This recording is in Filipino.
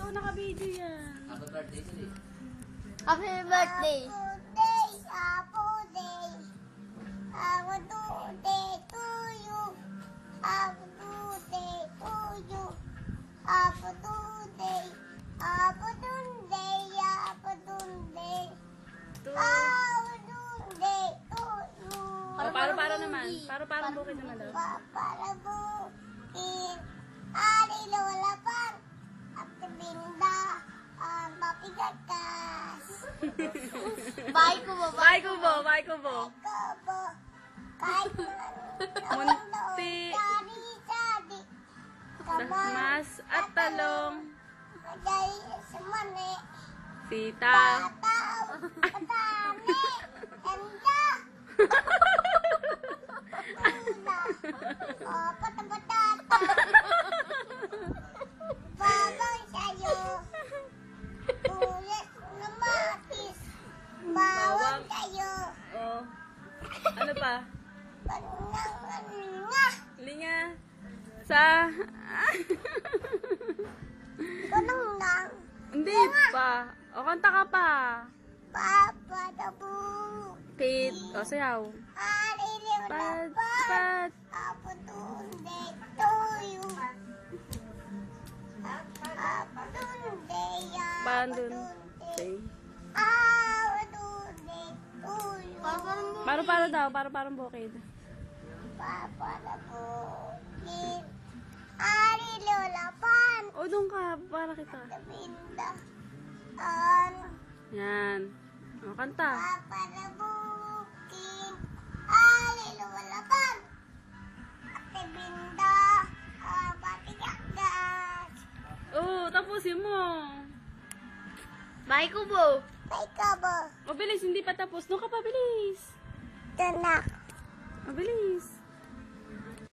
Ikaw naka-video yan. Happy birthday sila. Happy birthday. Happy day. Happy birthday to you. Happy birthday to you. Happy birthday. Happy birthday. Happy birthday. Happy birthday to you. Paro-paro naman. Paro-parang bukid naman daw. Para bukid. Ari lola pan. At binda. Mapigat ka. Bye ko ba? Bye, Kubo. Bye, Kubo. Kabo. Kahit Munti. Sari-sari. Mas at talong. Madali sa mani. Sita. Pataw. Patani. Enda. Patula. O, patapatata. Babay sa'yo. Ulit na matis. Bawang sa'yo. Oh. Ano pa? Panananga. Linga. Sa... Panangang. Hindi pa. O, kanta ka pa. Papa na Pit. O, sayaw. Ari liw na Pat, pa. pat. Apo tunde tuyo. Apo tunde ya. Bandun. Tunde. Okay. Apo tunde tuyo. Paro-paro daw. Paro-parang bukid. Papa na bukid. Ari liw na pan. O, doon ka. Para kita. Tabinda. Yan. O, kanta. Papa na bukid. Ari liw na pan. Tabinda. Patigagas. Oo, tapusin mo. Bye ko ba? May kabo. O, bilis. Hindi pa tapos. Doon ka pa, bilis. Tanak. O, bilis.